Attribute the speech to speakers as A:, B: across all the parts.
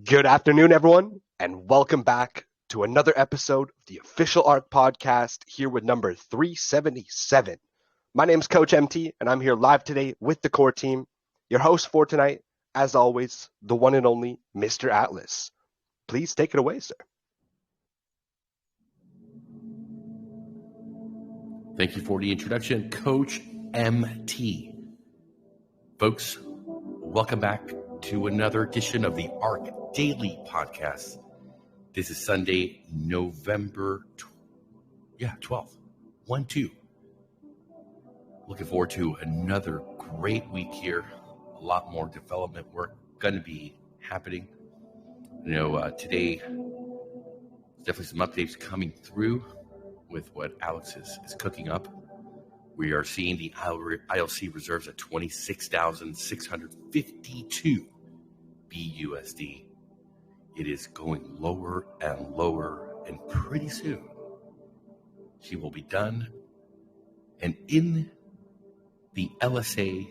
A: Good afternoon, everyone, and welcome back to another episode of the official ARK podcast here with number 377. My name is Coach MT, and I'm here live today with the core team. Your host for tonight, as always, the one and only Mr. Atlas. Please take it away, sir.
B: Thank you for the introduction, Coach MT. Folks, welcome back to another edition of the ARK Daily Podcast. This is Sunday, November 12th. 1-2. Looking forward to another great week here. A lot more development work going to be happening. Today, definitely some updates coming through with what Alex is cooking up. We are seeing the ILC reserves at 26,652 BUSD. It is going lower and lower, and pretty soon she will be done. And in the LSA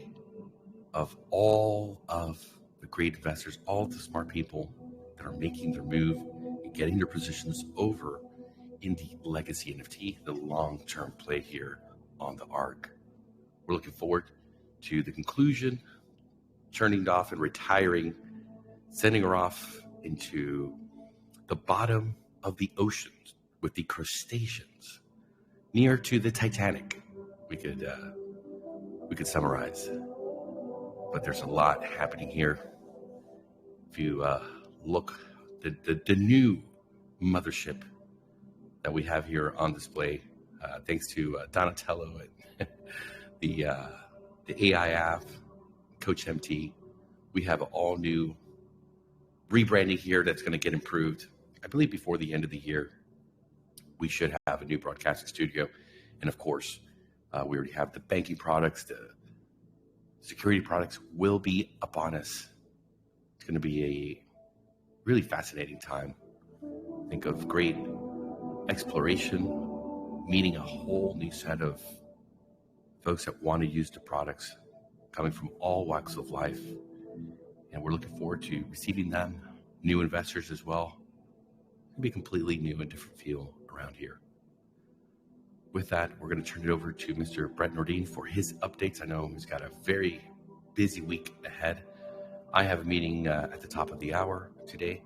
B: of all of the great investors, all of the smart people that are making their move and getting their positions over in the legacy NFT, the long-term play here on the ARK. We're looking forward to the conclusion, turning it off and retiring, sending her off into the bottom of the ocean with the crustaceans near to the Titanic. We could summarize, but there's a lot happening here. If you look, the new mothership that we have here on display, thanks to Donatello and the AI app, Coach MT, we have all new rebranding here that's going to get improved. I believe before the end of the year, we should have a new broadcasting studio. And of course, we already have the banking products, the security products will be upon us. It's going to be a really fascinating time. Think of great exploration, meeting a whole new set of folks that want to use the products coming from all walks of life. And we're looking forward to receiving them, new investors as well. It'll be completely new and different feel around here. With that, we're going to turn it over to Mr. Brett Nordin for his updates. I know he's got a very busy week ahead. I have a meeting at the top of the hour today.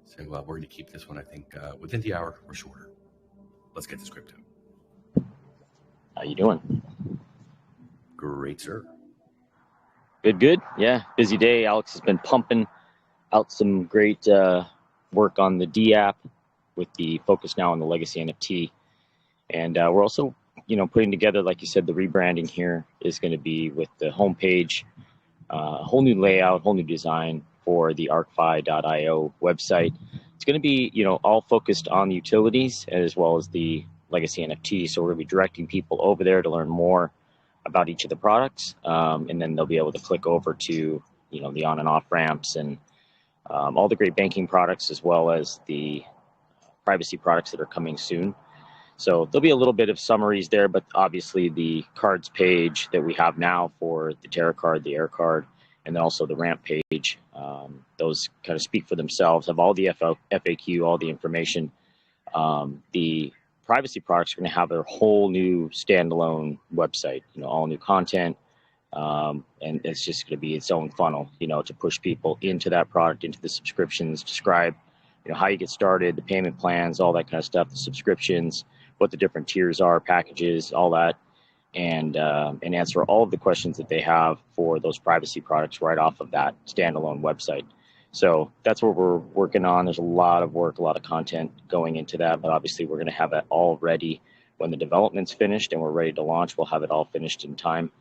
B: So we're going to keep this one, I think, within the hour or shorter. Let's get this crypto.
C: How you doing?
B: Great, sir.
C: Good. Yeah, busy day. Alex has been pumping out some great work on the D app with the focus now on the legacy NFT. And we're also, putting together, like you said, the rebranding here is going to be with the homepage, whole new layout, whole new design for the ArkFi.io website. It's going to be, all focused on the utilities as well as the legacy NFT. So we're going to be directing people over there to learn more about each of the products. And then they'll be able to click over to, the on and off ramps and all the great banking products as well as the privacy products that are coming soon. So there'll be a little bit of summaries there, but obviously the cards page that we have now for the Terra card, the Air card, and then also the ramp page, those kind of speak for themselves, have all the FAQ, all the information. The privacy products are going to have their whole new standalone website, all new content, and it's just going to be its own funnel, to push people into that product, into the subscriptions, describe, how you get started, the payment plans, all that kind of stuff, the subscriptions, what the different tiers are, packages, all that, and answer all of the questions that they have for those privacy products right off of that standalone website. So that's what we're working on. There's a lot of work, a lot of content going into that, but obviously we're going to have it all ready when the development's finished and we're ready to launch. We'll have it all finished in time.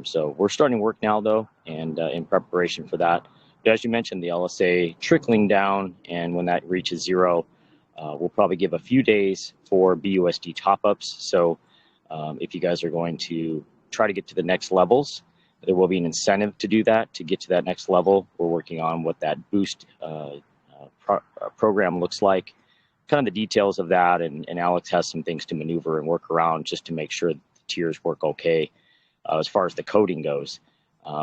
C: So we're starting work now, though, and in preparation for that. But as you mentioned, the LSA trickling down, and when that reaches zero, we'll probably give a few days for BUSD top-ups. So if you guys are going to try to get to the next levels, there will be an incentive to do that, to get to that next level. We're working on what that boost program looks like, kind of the details of that, and Alex has some things to maneuver and work around just to make sure that the tiers work okay as far as the coding goes.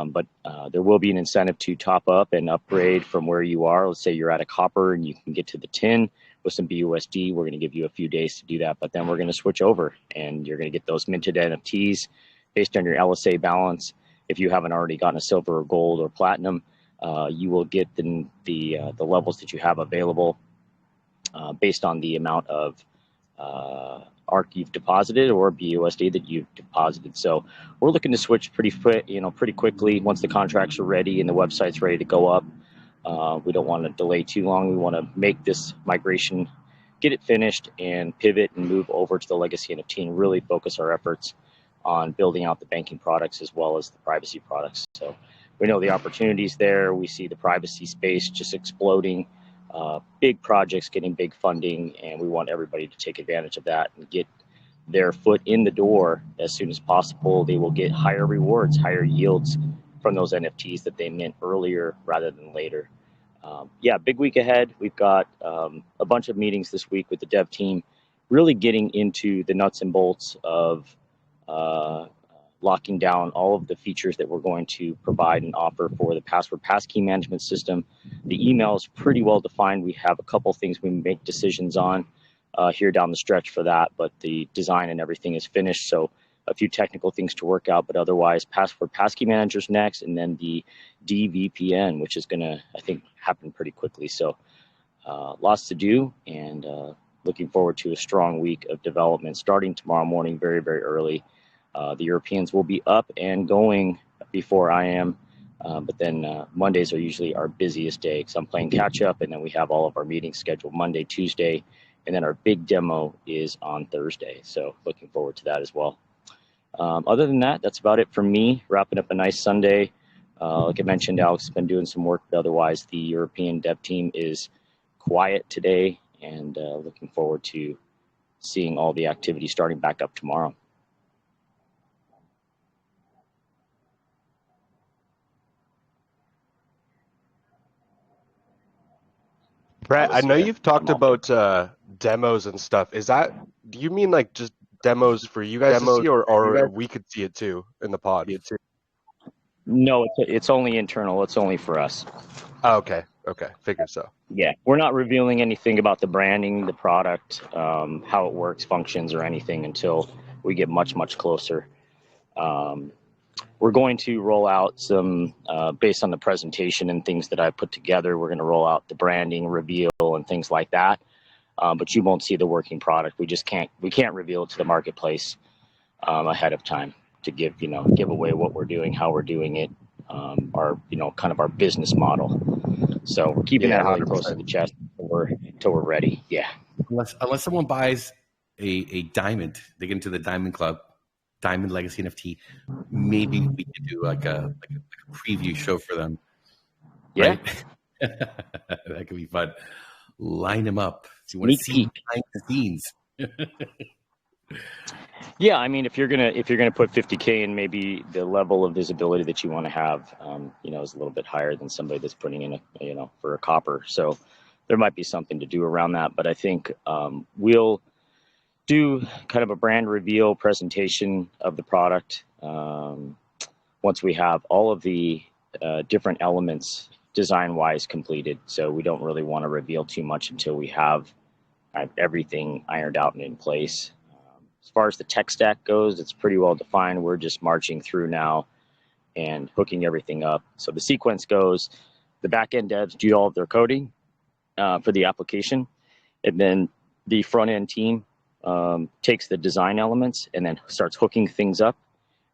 C: But there will be an incentive to top up and upgrade from where you are. Let's say you're at a copper and you can get to the tin with some BUSD. We're going to give you a few days to do that, but then we're going to switch over and you're going to get those minted NFTs based on your LSA balance. If you haven't already gotten a silver or gold or platinum, you will get the levels that you have available based on the amount of ARK you've deposited or BUSD that you've deposited. So we're looking to switch pretty quickly once the contracts are ready and the website's ready to go up. We don't want to delay too long. We want to make this migration, get it finished, and pivot and move over to the legacy NFT and really focus our efforts on building out the banking products as well as the privacy products. So we know the opportunities there. We see the privacy space just exploding. Big projects getting big funding, and we want everybody to take advantage of that and get their foot in the door as soon as possible. They will get higher rewards, higher yields from those NFTs that they mint earlier rather than later. Yeah, big week ahead. We've got a bunch of meetings this week with the dev team, really getting into the nuts and bolts of locking down all of the features that we're going to provide and offer for the password passkey management system. The email is pretty well defined. We have a couple things we make decisions on here down the stretch for that, but the design and everything is finished. So a few technical things to work out, but otherwise password passkey manager's next, and then the DVPN, which is gonna, I think, happen pretty quickly. So lots to do, and looking forward to a strong week of development starting tomorrow morning, very, very early. The Europeans will be up and going before I am, but then Mondays are usually our busiest day because I'm playing catch up, and then we have all of our meetings scheduled Monday, Tuesday, and then our big demo is on Thursday. So looking forward to that as well. Other than that, that's about it for me. Wrapping up a nice Sunday. Like I mentioned, Alex has been doing some work, but otherwise the European dev team is quiet today, and looking forward to seeing all the activity starting back up tomorrow.
A: Brett, I know you've talked about demos and stuff. Do you mean like just demos for you guys to see, or we could see it too in the pod?
C: No, it's only internal. It's only for us.
A: Oh, okay. Figured so.
C: Yeah, we're not revealing anything about the branding, the product, how it works, functions, or anything until we get much, much closer. We're going to roll out some, based on the presentation and things that I put together, we're going to roll out the branding, reveal, and things like that. But you won't see the working product. We can't reveal it to the marketplace ahead of time to give away what we're doing, how we're doing it, our kind of our business model. So we're keeping that really close to the chest until we're ready. Yeah.
B: Unless someone buys a diamond, they get into the Diamond Club, Diamond Legacy NFT. Maybe we could do like a preview show for them.
C: Yeah,
B: right? That could be fun. Line them up. So you want to see behind the scenes.
C: Yeah, I mean, if you're gonna put 50K in, maybe the level of visibility that you want to have, is a little bit higher than somebody that's putting in for a copper. So there might be something to do around that. But I think we'll do kind of a brand reveal presentation of the product once we have all of the different elements design-wise completed. So we don't really want to reveal too much until we have everything ironed out and in place. As far as the tech stack goes, it's pretty well defined. We're just marching through now and hooking everything up. So the sequence goes, the back-end devs do all of their coding for the application, and then the front-end team takes the design elements and then starts hooking things up,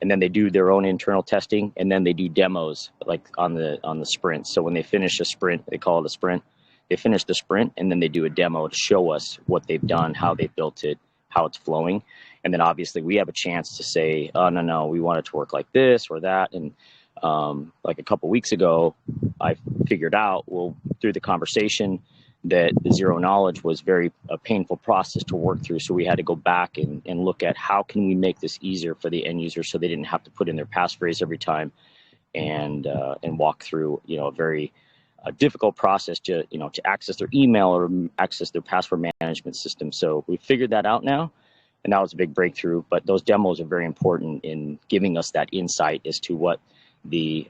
C: and then they do their own internal testing, and then they do demos like on the sprint. So when they finish a sprint, they call it a sprint. They finish the sprint, and then they do a demo to show us what they've done, how they built it, how it's flowing. And then obviously we have a chance to say, oh, no, we want it to work like this or that. And like a couple weeks ago, I figured out, through the conversation, that the zero knowledge was a painful process to work through. So we had to go back and look at how can we make this easier for the end user so they didn't have to put in their passphrase every time and walk through, a very difficult process to access their email or access their password management system. So we figured that out now, and that was a big breakthrough. But those demos are very important in giving us that insight as to what the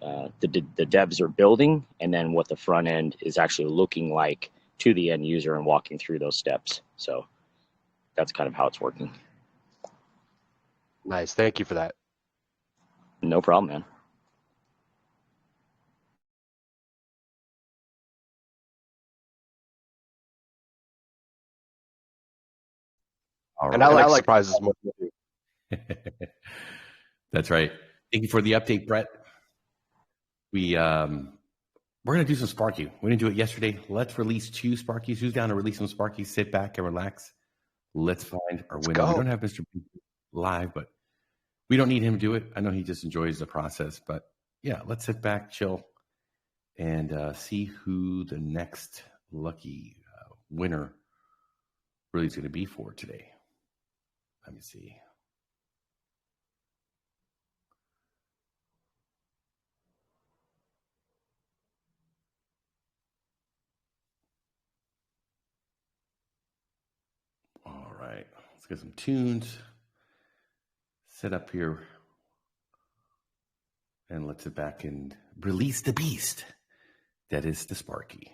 C: devs are building, and then what the front end is actually looking like to the end user and walking through those steps. So that's kind of how it's working.
A: Nice. Thank you for that.
C: No problem, man.
A: And I like surprises more than you.
B: That's right. Thank you for the update, Brett. We're gonna do some Sparky. We didn't do it yesterday. Let's release 2 Sparkies. Who's down to release some Sparkies? Sit back and relax. Let's find our winner. We don't have Mr. B live, but we don't need him to do it. I know he just enjoys the process, but yeah, let's sit back, chill, and see who the next lucky winner really is going to be for today. Let me see. All right, let's get some tunes set up here, and let's sit back and release the beast that is the Sparky.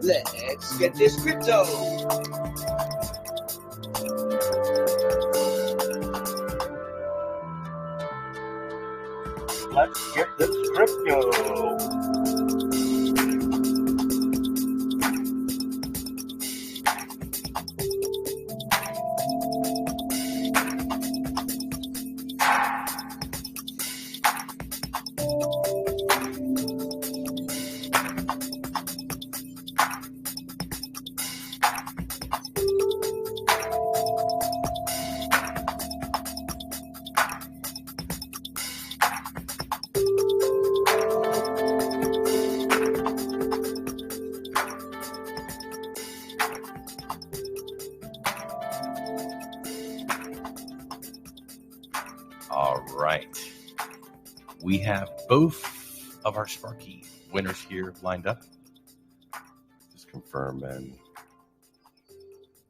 D: Let's get this crypto.
E: Let's get this crypto.
B: All right. We have both of our Sparky winners here lined up. Just confirm and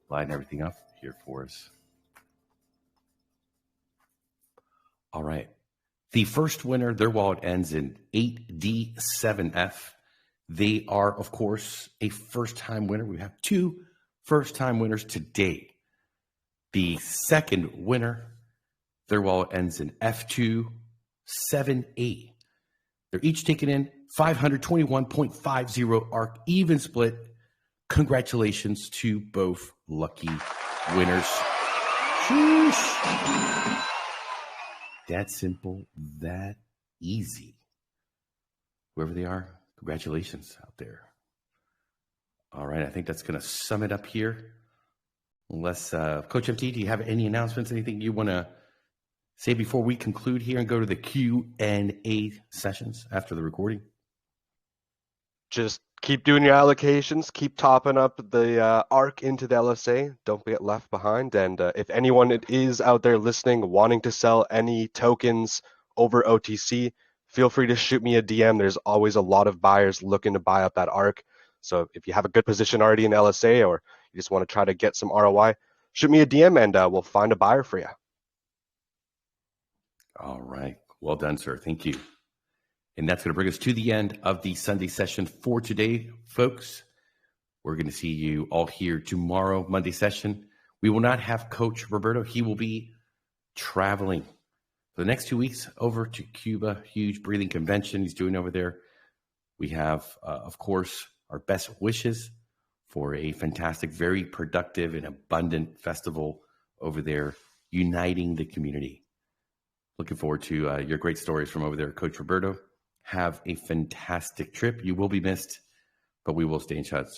B: line everything up here for us. All right. The first winner, their wallet ends in 8D7F. They are, of course, a first-time winner. We have two first-time winners today. The second winner, their wallet ends in F278. They're each taking in 521.50 ARK even split. Congratulations to both lucky winners. Sheesh. That simple, that easy. Whoever they are, congratulations out there. All right, I think that's going to sum it up here. Unless, Coach MT, do you have any announcements, anything you want to say before we conclude here and go to the Q&A sessions after the recording?
A: Just keep doing your allocations, keep topping up the ARK into the LSA. Don't get left behind. And if anyone is out there listening, wanting to sell any tokens over OTC, feel free to shoot me a DM. There's always a lot of buyers looking to buy up that ARK. So if you have a good position already in LSA or you just want to try to get some ROI, shoot me a DM and we'll find a buyer for you.
B: All right. Well done, sir. Thank you. And that's going to bring us to the end of the Sunday session for today, folks. We're going to see you all here tomorrow, Monday session. We will not have Coach Roberto. He will be traveling for the next 2 weeks over to Cuba. Huge breathing convention he's doing over there. We have, of course, our best wishes for a fantastic, very productive and abundant festival over there, uniting the community. Looking forward to your great stories from over there, Coach Roberto. Have a fantastic trip. You will be missed, but we will stay in touch.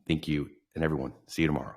B: Thank you, and everyone. See you tomorrow.